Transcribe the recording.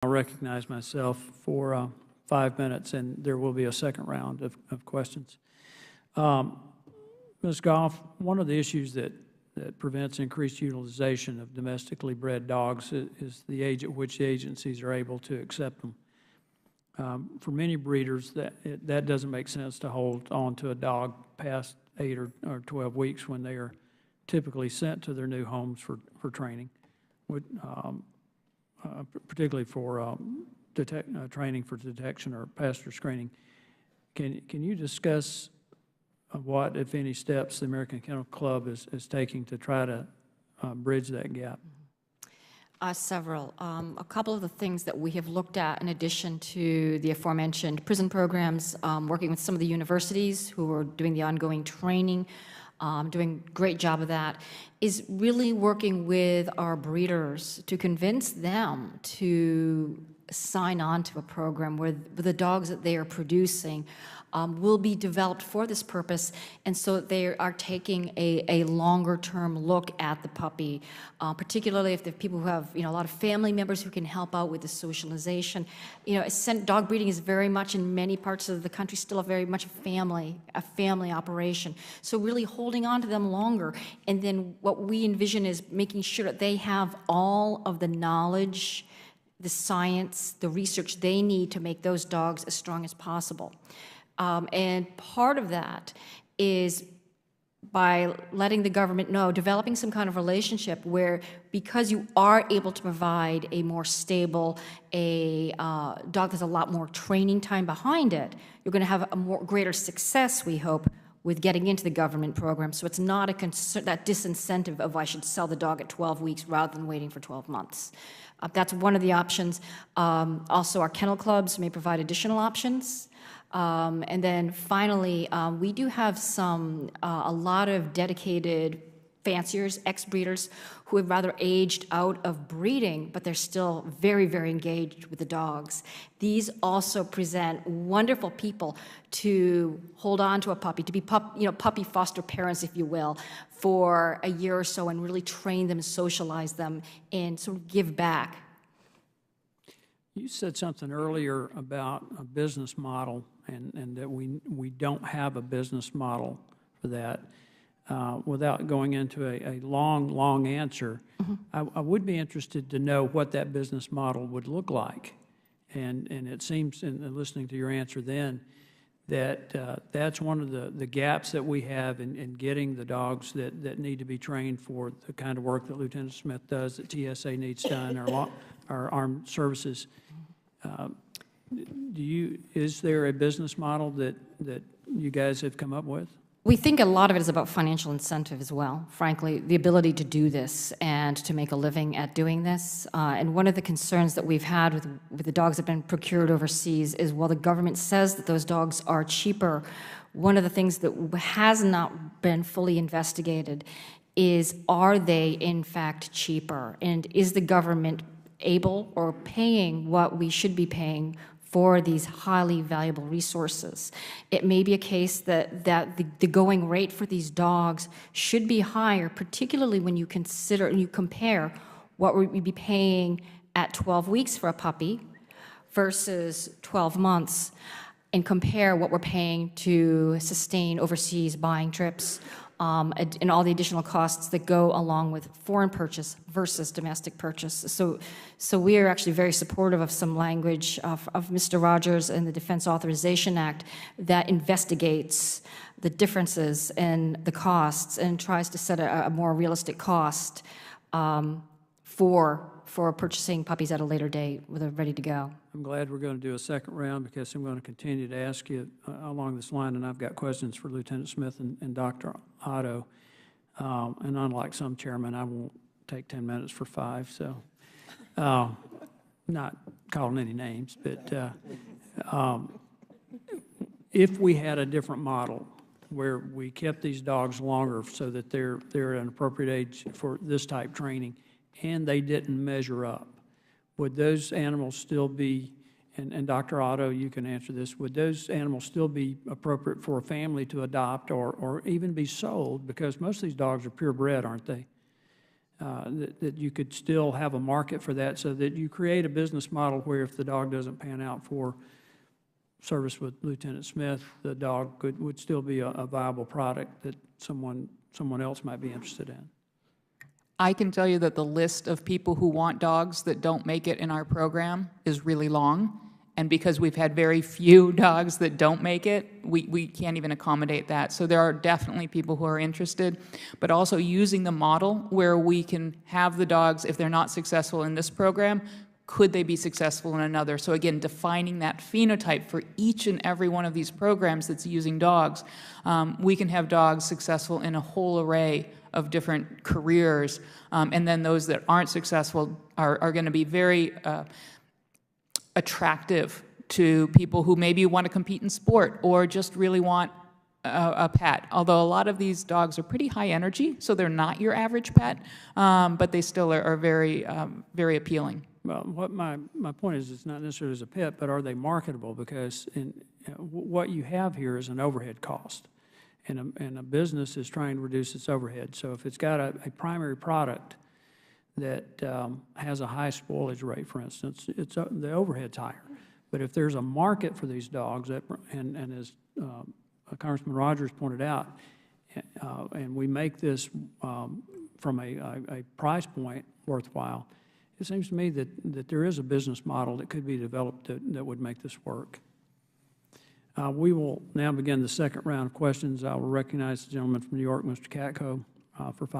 I'll recognize myself for 5 minutes, and there will be a second round of questions. Ms. Goff, one of the issues that prevents increased utilization of domestically bred dogs is the age at which the agencies are able to accept them. For many breeders, that doesn't make sense to hold on to a dog past 8 or 12 weeks when they are typically sent to their new homes for training, particularly for training for detection or pasture screening. Can you discuss what, if any, steps the American Kennel Club is taking to try to bridge that gap? Several. A couple of the things that we have looked at, in addition to the aforementioned prison programs, working with some of the universities who are doing the ongoing training, doing a great job of that, is really working with our breeders to convince them to sign on to a program where the dogs that they are producing will be developed for this purpose, and so they are taking a longer-term look at the puppy, particularly if the people who have a lot of family members who can help out with the socialization. Dog breeding is very much in many parts of the country still very much a family operation. So really holding on to them longer, and then what we envision is making sure that they have all of the knowledge, the science, the research they need to make those dogs as strong as possible. And part of that is by letting the government know, developing some kind of relationship where, because you are able to provide a more stable, dog that's a lot more training time behind it, you're going to have a greater success, we hope, with getting into the government program. So it's not a concern, that disincentive of I should sell the dog at 12 weeks rather than waiting for 12 months. That's one of the options. Also, our kennel clubs may provide additional options. And then finally, we do have a lot of dedicated fanciers, ex-breeders, who have rather aged out of breeding, but they're still very, very engaged with the dogs. These also present wonderful people to hold on to a puppy, to be puppy foster parents, if you will, for a year or so and really train them, socialize them, and sort of give back. You said something earlier about a business model and that we don't have a business model for that. Without going into a long answer, I would be interested to know what that business model would look like. And it seems, in listening to your answer then, that that's one of the gaps that we have in getting the dogs that need to be trained for the kind of work that Lieutenant Smith does, that TSA needs done, our armed services. Is there a business model that you guys have come up with? We think a lot of it is about financial incentive as well, frankly, the ability to do this and to make a living at doing this. And one of the concerns that we've had with the dogs that have been procured overseas is, while the government says that those dogs are cheaper, one of the things that has not been fully investigated is, are they in fact cheaper? And is the government able or paying what we should be paying for these highly valuable resources? It may be a case that the going rate for these dogs should be higher, particularly when you consider and you compare what we'd be paying at 12 weeks for a puppy versus 12 months, and compare what we're paying to sustain overseas buying trips, and all the additional costs that go along with foreign purchase versus domestic purchase. So we are actually very supportive of some language of Mr. Rogers and the Defense Authorization Act that investigates the differences in the costs and tries to set a more realistic cost for purchasing puppies at a later date when they're ready to go. I'm glad we're going to do a second round, because I'm going to continue to ask you along this line, and I've got questions for Lieutenant Smith and Dr. Otto. And unlike some chairmen, I won't take 10 minutes for 5, so not calling any names, but if we had a different model where we kept these dogs longer so that they're at an appropriate age for this type training, and they didn't measure up, would those animals still be, and Dr. Otto, you can answer this, would those animals still be appropriate for a family to adopt or even be sold? Because most of these dogs are purebred, aren't they? that you could still have a market for that, so that you create a business model where if the dog doesn't pan out for service with Lieutenant Smith, the dog would still be a viable product that someone else might be interested in. I can tell you that the list of people who want dogs that don't make it in our program is really long. And because we've had very few dogs that don't make it, we can't even accommodate that. So there are definitely people who are interested, but also using the model where we can have the dogs, if they're not successful in this program, could they be successful in another? So again, defining that phenotype for each and every one of these programs that's using dogs. We can have dogs successful in a whole array of different careers, and then those that aren't successful are going to be very attractive to people who maybe want to compete in sport or just really want a pet. Although a lot of these dogs are pretty high energy, so they're not your average pet, but they still are very, very appealing. Well, what my point is, it's not necessarily as a pet, but are they marketable? Because what you have here is an overhead cost, and a business is trying to reduce its overhead. So if it's got a primary product that has a high spoilage rate, for instance, the overhead's higher. But if there's a market for these dogs, and as Congressman Rogers pointed out, and we make this from a price point worthwhile, it seems to me that there is a business model that could be developed that would make this work. We will now begin the second round of questions. I will recognize the gentleman from New York, Mr. Katko, for 5